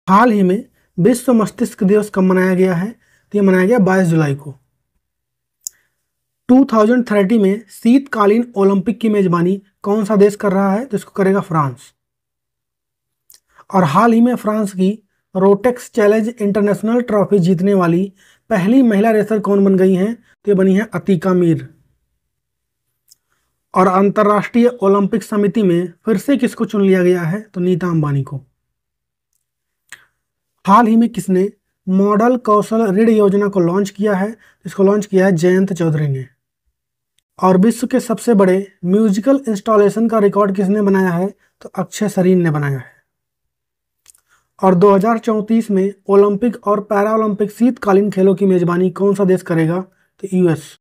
हाल ही में विश्व मस्तिष्क दिवस कब मनाया गया है? तो ये मनाया गया 22 जुलाई को। 2030 में शीतकालीन ओलंपिक की मेजबानी कौन सा देश कर रहा है? तो इसको करेगा फ्रांस। और हाल ही में फ्रांस की रोटेक्स चैलेंज इंटरनेशनल ट्रॉफी जीतने वाली पहली महिला रेसर कौन बन गई हैं? तो ये बनी है अतीका मीर। और अंतर्राष्ट्रीय ओलंपिक समिति में फिर से किसको चुन लिया गया है? तो नीता अंबानी को। हाल ही में किसने मॉडल कौशल ऋण योजना को लॉन्च किया है? इसको लॉन्च किया है जयंत चौधरी ने। और विश्व के सबसे बड़े म्यूजिकल इंस्टॉलेशन का रिकॉर्ड किसने बनाया है? तो अक्षय सरीन ने बनाया है। और 2034 में ओलंपिक और पैरा ओलंपिक शीतकालीन खेलों की मेजबानी कौन सा देश करेगा? तो यूएस।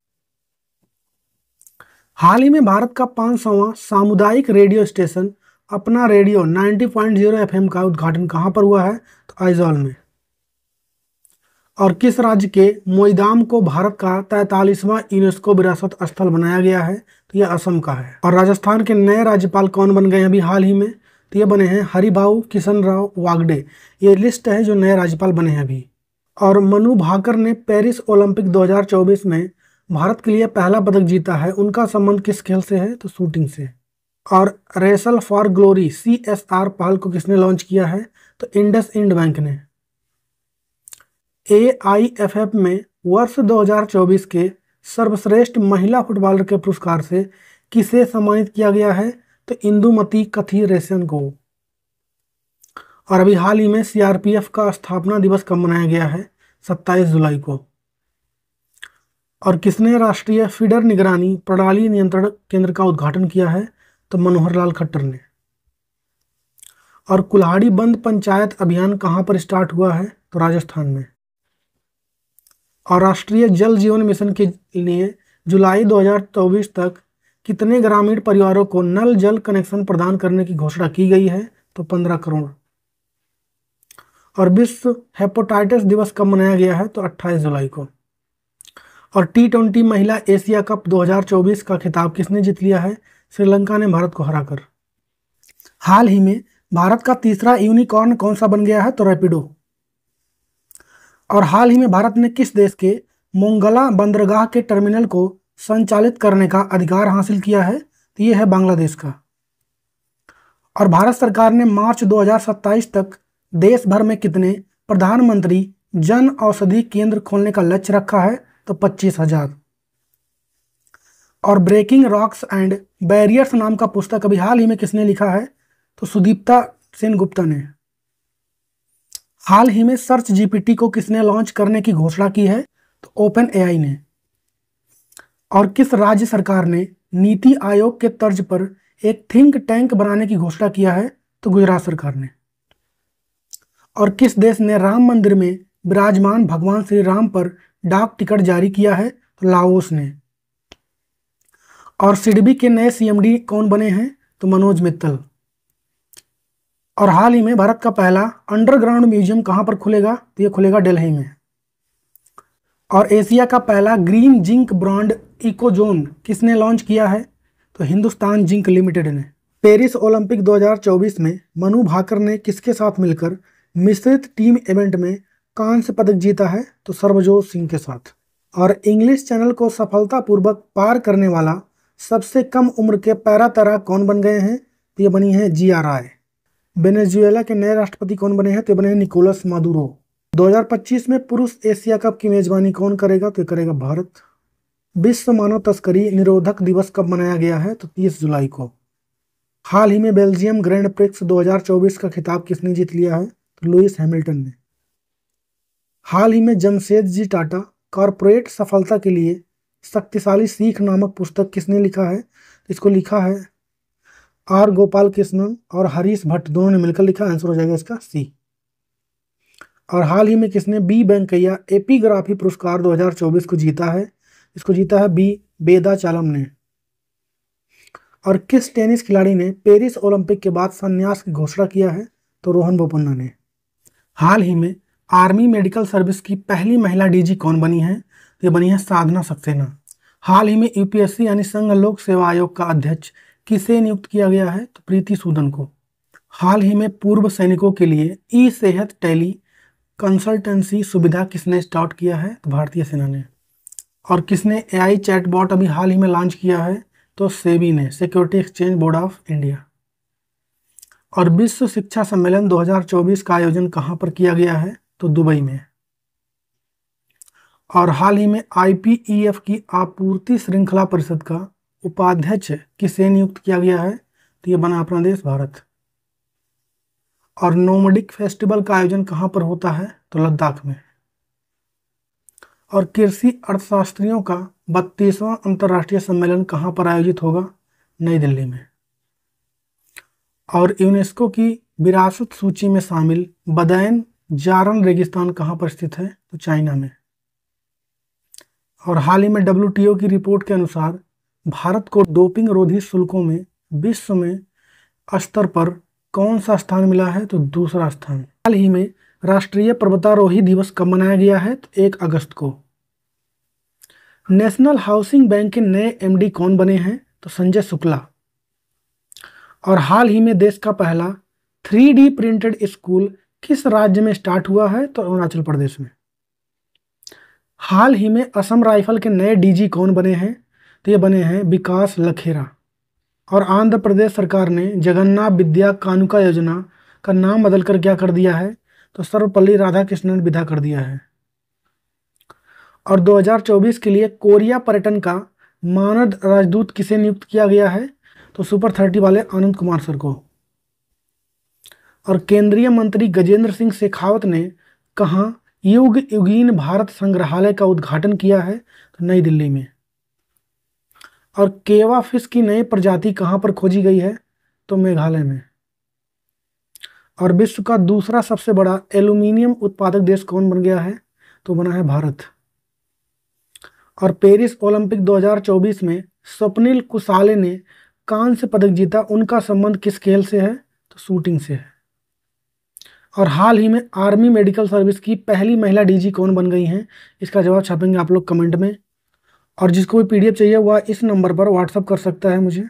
हाल ही में भारत का 500वां सामुदायिक रेडियो स्टेशन अपना रेडियो 90.0 FM का उद्घाटन कहां पर हुआ है? तो आइजॉल में। और किस राज्य के मोईदाम को भारत का 43वां यूनेस्को विरासत स्थल बनाया गया है? तो यह असम का है। और राजस्थान के नए राज्यपाल कौन बन गए हैं अभी हाल ही में? तो ये बने हैं हरिभाऊ किशन राव वागडे। ये लिस्ट है जो नए राज्यपाल बने हैं अभी। और मनु भाकर ने पेरिस ओलंपिक 2024 में भारत के लिए पहला पदक जीता है। उनका संबंध किस खेल से है? तो शूटिंग से। और रेसल फॉर ग्लोरी CSR पहल को किसने लॉन्च किया है? तो इंडसइंड बैंक ने। AIFF में वर्ष 2024 के सर्वश्रेष्ठ महिला फुटबॉलर के पुरस्कार से किसे सम्मानित किया गया है? तो इंदुमती कथीरेसन को। और अभी हाल ही में CRPF का स्थापना दिवस कब मनाया गया है? 27 जुलाई को। और किसने राष्ट्रीय फीडर निगरानी प्रणाली नियंत्रण केंद्र का उद्घाटन किया है? तो मनोहर लाल खट्टर ने। और कुल्हाड़ी बंद पंचायत अभियान कहां पर स्टार्ट हुआ है? तो राजस्थान में। और राष्ट्रीय जल जीवन मिशन के लिए जुलाई 2024 तक कितने ग्रामीण परिवारों को नल जल कनेक्शन प्रदान करने की घोषणा की गई है? तो 15 करोड़। और विश्व हेपेटाइटिस दिवस कब मनाया गया है? तो 28 जुलाई को। और T20 महिला एशिया कप 2024 का खिताब किसने जीत लिया है? श्रीलंका ने भारत को हराकर। हाल ही में भारत का तीसरा यूनिकॉर्न कौन सा बन गया है? तो रैपिडो। और हाल ही में भारत ने किस देश के मोंगला बंदरगाह के टर्मिनल को संचालित करने का अधिकार हासिल किया है? तो ये है बांग्लादेश का। और भारत सरकार ने मार्च 2027 तक देश भर में कितने प्रधानमंत्री जन औषधि केंद्र खोलने का लक्ष्य रखा है? तो 25,000। और ब्रेकिंग रॉक्स एंड बैरियर्स नाम का पुस्तक अभी हाल ही में किसने लिखा है? तो सुदीप्ता सेन गुप्ता ने। हाल ही में सर्च GPT को किसने लॉन्च करने की घोषणा की है? तो OpenAI ने। और किस राज्य सरकार ने नीति आयोग के तर्ज पर एक थिंक टैंक बनाने की घोषणा किया है? तो गुजरात सरकार ने। और किस देश ने राम मंदिर में विराजमान भगवान श्री राम पर डाक टिकट जारी किया है? तो लाओस ने। और सिडबी के नए CMD कौन बने हैं? तो मनोज मित्तल। और हाल ही में भारत का पहला अंडरग्राउंड म्यूजियम कहां पर खुलेगा? तो ये खुलेगा दिल्ली में। और एशिया का पहला ग्रीन जिंक ब्रांड इकोजोन किसने लॉन्च किया है? तो हिंदुस्तान जिंक लिमिटेड ने। पेरिस ओलंपिक 2024 में मनु भाकर ने किसके साथ मिलकर मिश्रित टीम इवेंट में कांस्य पदक जीता है? तो सर्वजोत सिंह के साथ। और इंग्लिश चैनल को सफलतापूर्वक पार करने वाला सबसे कम उम्र के पैरा तैराक कौन बन गए हैं? तो ये बनी है जिया राय। वेनेजुएला के नए राष्ट्रपति कौन बने हैं? तो बने हैं निकोलस मादुरो। 2025 में पुरुष एशिया कप की मेजबानी कौन करेगा? तो करेगा भारत। विश्व मानव तस्करी निरोधक दिवस कब मनाया गया है? तो 30 जुलाई को। हाल ही में बेल्जियम ग्रैंड प्रिक्स 2024 का खिताब किसने जीत लिया है? तो लुइस हैमिल्टन ने। हाल ही में जमशेदजी टाटा कॉरपोरेट सफलता के लिए शक्तिशाली सीख नामक पुस्तक किसने लिखा है? इसको लिखा है R गोपाल कृष्णन और हरीश भट्ट, दोनों ने मिलकर लिखा। आंसर हो जाएगा इसका C। और हाल ही में किसने B वेंकैया एपिग्राफी पुरस्कार 2024 को जीता है? इसको जीता है B वेदाचालम ने। और किस टेनिस खिलाड़ी ने पेरिस ओलंपिक के बाद संन्यास की घोषणा किया है? तो रोहन बोपन्ना ने। हाल ही में आर्मी मेडिकल सर्विस की पहली महिला DG कौन बनी है? तो ये बनी है साधना सक्सेना। हाल ही में UPSC यानी संघ लोक सेवा आयोग का अध्यक्ष किसे नियुक्त किया गया है? तो प्रीति सूदन को। हाल ही में पूर्व सैनिकों के लिए ई सेहत टेली कंसल्टेंसी सुविधा किसने स्टार्ट किया है? तो भारतीय सेना ने। और किसने एआई चैटबॉट अभी हाल ही में लॉन्च किया है? तो सेबी ने, security exchange board of India. और विश्व शिक्षा सम्मेलन 2024 का आयोजन कहां पर किया गया है? तो दुबई में। और हाल ही में आईपीईएफ की आपूर्ति श्रृंखला परिषद का उपाध्यक्ष किसे नियुक्त किया गया है? तो ये बना अपना देश भारत। और नोमैडिक फेस्टिवल का आयोजन कहां पर होता है? तो लद्दाख में। और कृषि अर्थशास्त्रियों का 32वां अंतर्राष्ट्रीय सम्मेलन कहां पर आयोजित होगा? नई दिल्ली में। और यूनेस्को की विरासत सूची में शामिल बदैन जारन रेगिस्तान कहां पर स्थित है? तो चाइना में। और हाल ही में डब्ल्यूटीओ की रिपोर्ट के अनुसार भारत को डोपिंग रोधी शुल्कों में विश्व में स्तर पर कौन सा स्थान मिला है? तो दूसरा स्थान। हाल ही में राष्ट्रीय पर्वतारोही दिवस कब मनाया गया है? तो 1 अगस्त को। नेशनल हाउसिंग बैंक के नए एमडी कौन बने हैं? तो संजय शुक्ला। और हाल ही में देश का पहला 3D प्रिंटेड स्कूल किस राज्य में स्टार्ट हुआ है? तो अरुणाचल प्रदेश में। हाल ही में असम राइफल के नए डीजी कौन बने हैं? तो ये बने हैं विकास लखेरा। और आंध्र प्रदेश सरकार ने जगन्नाथ विद्या कानुका योजना का नाम बदलकर क्या कर दिया है? तो सर्वपल्ली राधाकृष्णन विधा कर दिया है। और 2024 के लिए कोरिया पर्यटन का मानद राजदूत किसे नियुक्त किया गया है? तो सुपर 30 वाले आनंद कुमार सर को। और केंद्रीय मंत्री गजेंद्र सिंह शेखावत ने कहाँ युग युगीन भारत संग्रहालय का उद्घाटन किया है? तो नई दिल्ली में। और केवा फिश की नई प्रजाति कहां पर खोजी गई है? तो मेघालय में। और विश्व का दूसरा सबसे बड़ा एल्यूमिनियम उत्पादक देश कौन बन गया है? तो बना है भारत। और पेरिस ओलंपिक 2024 में स्वप्निल कुसाले ने कांस्य पदक जीता, उनका संबंध किस खेल से है? तो शूटिंग से है। और हाल ही में आर्मी मेडिकल सर्विस की पहली महिला डीजी कौन बन गई हैं? इसका जवाब छापेंगे आप लोग कमेंट में। और जिसको भी पीडीएफ चाहिए वह इस नंबर पर व्हाट्सअप कर सकता है मुझे।